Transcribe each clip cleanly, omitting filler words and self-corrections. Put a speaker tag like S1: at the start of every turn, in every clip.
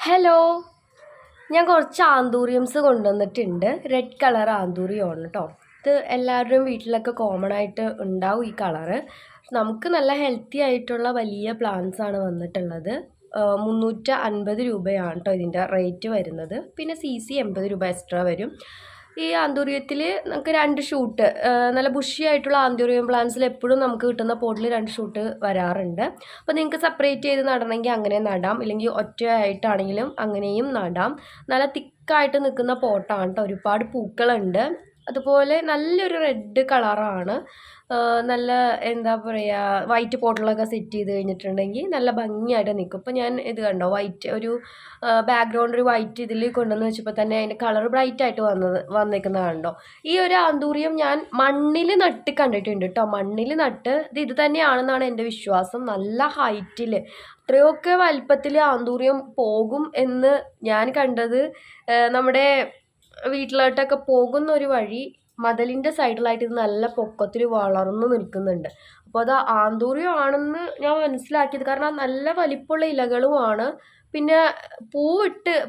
S1: Hello, ഞാൻ കുറച്ച് anthuriums കൊണ്ടുവന്നിട്ടുണ്ട്. റെഡ് കളർ ആന്തൂറിയമാണ് കേട്ടോ. ഇത് എല്ലാവരുടെയും വീട്ടിലൊക്കെ കോമൺ ആയിട്ട് ഉണ്ടാവും ഈ കളറ്. നമുക്ക് നല്ല ഹെൽത്തി ആയിട്ടുള്ള വലിയ പ്ലാന്റ്സ് ആണ് വന്നിട്ടുള്ളത്. 350 രൂപയാണ് കേട്ടോ ഇതിൻ്റെ റേറ്റ് വരുന്നത്. പിന്നെ CC 80 രൂപ എക്സ്ട്രാ വരും. ഈ ആന്തൂറിയത്തിൽ നമുക്ക് 2 ഷൂട്ട്, നല്ല ബുഷി ആയിട്ടുള്ള ആന്തൂറിയം പ്ലാന്റ്സിൽ എപ്പോഴും നമുക്ക് കിട്ടുന്ന പോട്ടിൽ 2 ഷൂട്ട് വരാറുണ്ട്. അപ്പോൾ നിങ്ങൾക്ക് സെപ്പറേറ്റ് ചെയ്ത് നടണമെങ്കിൽ അങ്ങനെ നടാം, ഇല്ലെങ്കിൽ ഒറ്റയായിട്ടാണെങ്കിലും അങ്ങനെയും നടാം. നല്ല തിക്കായിട്ട് നിൽക്കുന്ന പോട്ടാണ് കേട്ടോ. ഒരുപാട് പൂക്കളുണ്ട്. അതുപോലെ നല്ലൊരു റെഡ് കളറാണ്. നല്ല എന്താ പറയുക, വൈറ്റ് പോട്ടിലൊക്കെ സെറ്റ് ചെയ്ത് കഴിഞ്ഞിട്ടുണ്ടെങ്കിൽ നല്ല ഭംഗിയായിട്ട് നിൽക്കും. ഇപ്പോൾ ഞാൻ ഇത് കണ്ടോ, വൈറ്റ് ഒരു ബാക്ക്ഗ്രൗണ്ട് ഒരു വൈറ്റ് ഇതിൽ കൊണ്ടുവന്ന് വെച്ചപ്പോൾ തന്നെ അതിൻ്റെ കളർ ബ്രൈറ്റ് ആയിട്ട് വന്നേക്കുന്നത് കണ്ടോ. ഈ ഒരു ആന്തൂറിയം ഞാൻ മണ്ണിൽ നട്ട് കണ്ടിട്ടുണ്ട് കേട്ടോ. മണ്ണിൽ നട്ട് ഇത് തന്നെയാണെന്നാണ് എൻ്റെ വിശ്വാസം. നല്ല ഹൈറ്റിൽ അത്രയൊക്കെ വലിപ്പത്തിൽ ആന്തൂറിയം പോകും എന്ന് ഞാൻ കണ്ടത്. നമ്മുടെ വീട്ടിലോട്ടൊക്കെ പോകുന്ന ഒരു വഴി മതിലിൻ്റെ സൈഡിലായിട്ട് ഇത് നല്ല പൊക്കത്തിൽ വളർന്നു നിൽക്കുന്നുണ്ട്. അപ്പോൾ അത് ആന്തൂറിയം ആണെന്ന് ഞാൻ മനസ്സിലാക്കിയത് കാരണം നല്ല വലിപ്പമുള്ള ഇലകളുമാണ്. പിന്നെ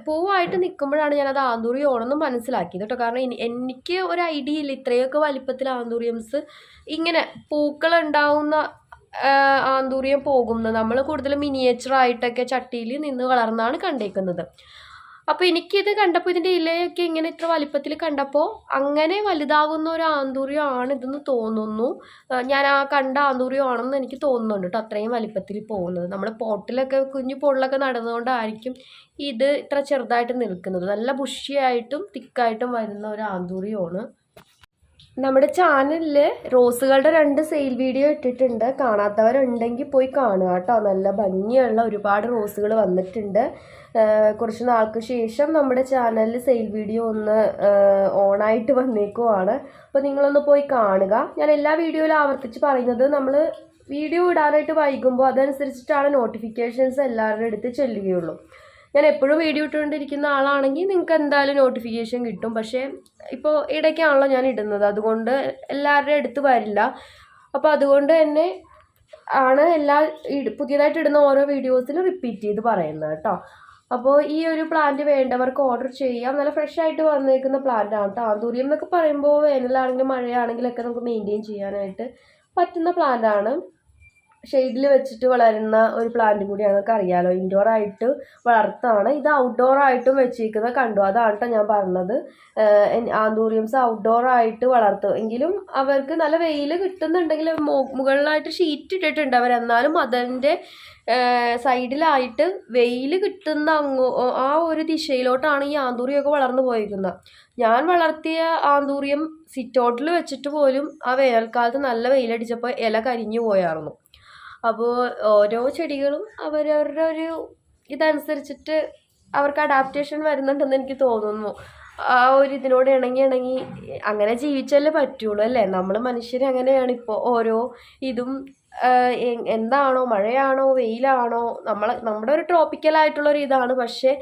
S1: പൂവായിട്ട് നിൽക്കുമ്പോഴാണ് ഞാനത് ആന്തൂറിയമാണെന്ന് മനസ്സിലാക്കിയത് കേട്ടോ. കാരണം എനിക്ക് ഒരു ഐഡിയ ഇല്ല ഇത്രയൊക്കെ വലിപ്പത്തിൽ ആന്തൂറിയംസ് ഇങ്ങനെ പൂക്കളുണ്ടാവുന്ന ആന്തൂറിയം പോകുന്നത്. നമ്മൾ കൂടുതലും മിനിയേച്ചറായിട്ടൊക്കെ ചട്ടിയിൽ നിന്ന് വളർന്നാണ് കണ്ടേക്കുന്നത്. അപ്പോൾ എനിക്കിത് കണ്ടപ്പോൾ ഇതിൻ്റെ ഇലയൊക്കെ ഇങ്ങനെ ഇത്ര വലിപ്പത്തിൽ കണ്ടപ്പോൾ അങ്ങനെ വലുതാകുന്ന ഒരു ആന്തൂറിയം ആണ് ഇതെന്ന് തോന്നുന്നു. ഞാൻ ആ കണ്ട ആന്തൂറിയം ആണെന്ന് എനിക്ക് തോന്നുന്നുണ്ട് കേട്ടോ, അത്രയും വലിപ്പത്തിൽ പോകുന്നത്. നമ്മൾ പോട്ടിലൊക്കെ കുഞ്ഞു പൊള്ളൊക്കെ നടന്നുകൊണ്ടായിരിക്കും ഇത് ഇത്ര ചെറുതായിട്ട് നിൽക്കുന്നത്. നല്ല ബുഷിയായിട്ടും തിക്കായിട്ടും വരുന്ന ഒരു ആന്തൂറിയമാണ്. നമ്മുടെ ചാനലിൽ റോസുകളുടെ 2 സെയിൽ വീഡിയോ ഇട്ടിട്ടുണ്ട്. കാണാത്തവരുണ്ടെങ്കിൽ പോയി കാണുക കേട്ടോ. നല്ല ഭംഗിയുള്ള ഒരുപാട് റോസുകൾ വന്നിട്ടുണ്ട്. കുറച്ച് നാൾക്ക് ശേഷം നമ്മുടെ ചാനലിൽ സെയിൽ വീഡിയോ ഒന്ന് ഓണായിട്ട് വന്നേക്കുവാണ്. അപ്പോൾ നിങ്ങളൊന്ന് പോയി കാണുക. ഞാൻ എല്ലാ വീഡിയോയിലും ആവർത്തിച്ച് പറയുന്നത്, നമ്മൾ വീഡിയോ ഇടാനായിട്ട് വൈകുമ്പോൾ അതനുസരിച്ചിട്ടാണ് നോട്ടിഫിക്കേഷൻസ് എല്ലാവരുടെ അടുത്ത് ചെല്ലുകയുള്ളൂ. ഞാൻ എപ്പോഴും വീഡിയോ ഇട്ടുകൊണ്ടിരിക്കുന്ന ആളാണെങ്കിൽ നിങ്ങൾക്ക് എന്തായാലും നോട്ടിഫിക്കേഷൻ കിട്ടും. പക്ഷേ ഇപ്പോൾ ഇടയ്ക്കാണല്ലോ ഞാൻ ഇടുന്നത്, അതുകൊണ്ട് എല്ലാവരുടെ അടുത്ത് വരില്ല. അപ്പോൾ അതുകൊണ്ട് തന്നെ ആണ് പുതിയതായിട്ട് ഇടുന്ന ഓരോ വീഡിയോസിലും റിപ്പീറ്റ് ചെയ്ത് പറയുന്നത് കേട്ടോ. അപ്പോൾ ഈ ഒരു പ്ലാന്റ് വേണ്ടവർക്ക് ഓർഡർ ചെയ്യാം. നല്ല ഫ്രഷ് ആയിട്ട് വന്നേക്കുന്ന പ്ലാന്റ് ആണ് കേട്ടോ. ആന്തൂറിയം എന്നൊക്കെ പറയുമ്പോൾ വേനലാണെങ്കിലും മഴയാണെങ്കിലൊക്കെ നമുക്ക് മെയിൻറ്റെയിൻ ചെയ്യാനായിട്ട് പറ്റുന്ന പ്ലാന്റ് ആണ്. ഷെയ്ഡിൽ വെച്ചിട്ട് വളരുന്ന ഒരു പ്ലാന്റും കൂടിയാണ്, നമുക്ക് അറിയാമല്ലോ. ഇൻഡോർ ആയിട്ട് വളർത്താണ്. ഇത് ഔട്ട്ഡോർ ആയിട്ടും വെച്ചിരിക്കുന്നത് കണ്ടു. അതാണ് കേട്ടോ ഞാൻ പറഞ്ഞത്. ആന്തൂറിയംസ് ഔട്ട്ഡോർ ആയിട്ട് വളർത്തും എങ്കിലും അവർക്ക് നല്ല വെയിൽ കിട്ടുന്നുണ്ടെങ്കിൽ മുകളിലായിട്ട് ഷീറ്റ് ഇട്ടിട്ടുണ്ട് അവർ. എന്നാലും അതിൻ്റെ സൈഡിലായിട്ട് വെയിൽ കിട്ടുന്ന ആ ഒരു ദിശയിലോട്ടാണ് ഈ ആന്തൂറിയമൊക്കെ വളർന്നു പോയിരിക്കുന്നത്. ഞാൻ വളർത്തിയ ആന്തൂറിയം സിറ്റൗട്ടിൽ വെച്ചിട്ട് പോലും ആ വേനൽക്കാലത്ത് നല്ല വെയിലടിച്ചപ്പോൾ ഇല കരിഞ്ഞു പോയായിരുന്നു. അപ്പോൾ ഓരോ ചെടികളും അവരവരുടെ ഒരു ഇതനുസരിച്ചിട്ട് അവർക്ക് അഡാപ്റ്റേഷൻ വരുന്നുണ്ടെന്ന് എനിക്ക് തോന്നുന്നു. ആ ഒരു ഇതിനോട് ഇണങ്ങി അങ്ങനെ ജീവിച്ചാലേ പറ്റുള്ളൂ അല്ലേ. നമ്മൾ മനുഷ്യർ അങ്ങനെയാണ്. ഇപ്പോൾ ഓരോ ഇതും എന്താണോ, മഴയാണോ വെയിലാണോ, നമ്മുടെ ഒരു ട്രോപ്പിക്കലായിട്ടുള്ളൊരു ഇതാണ്. പക്ഷേ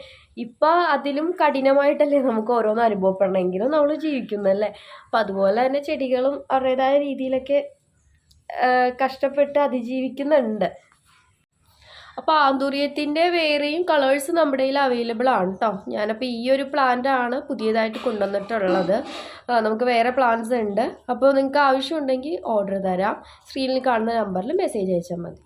S1: ഇപ്പം അതിലും കഠിനമായിട്ടല്ലേ നമുക്ക് ഓരോന്നും അനുഭവപ്പെടണമെങ്കിലും നമ്മൾ ജീവിക്കുന്നല്ലേ. അപ്പം അതുപോലെ തന്നെ ചെടികളും അവരുടേതായ രീതിയിലൊക്കെ കഷ്ടപ്പെട്ട് അതിജീവിക്കുന്നുണ്ട്. അപ്പോൾ ആന്തൂറിയത്തിൻ്റെ വേറെയും കളേഴ്സ് നമ്മുടെ കയ്യിൽ അവൈലബിൾ ആണ് കേട്ടോ. ഞാനപ്പോൾ ഈ ഒരു പ്ലാന്റ് ആണ് പുതിയതായിട്ട് കൊണ്ടുവന്നിട്ടുള്ളത്. നമുക്ക് വേറെ പ്ലാന്റ്സ് ഉണ്ട്. അപ്പോൾ നിങ്ങൾക്ക് ആവശ്യമുണ്ടെങ്കിൽ ഓർഡർ തരാം. സ്ക്രീനിൽ കാണുന്ന നമ്പറിൽ മെസ്സേജ് അയച്ചാൽ മതി.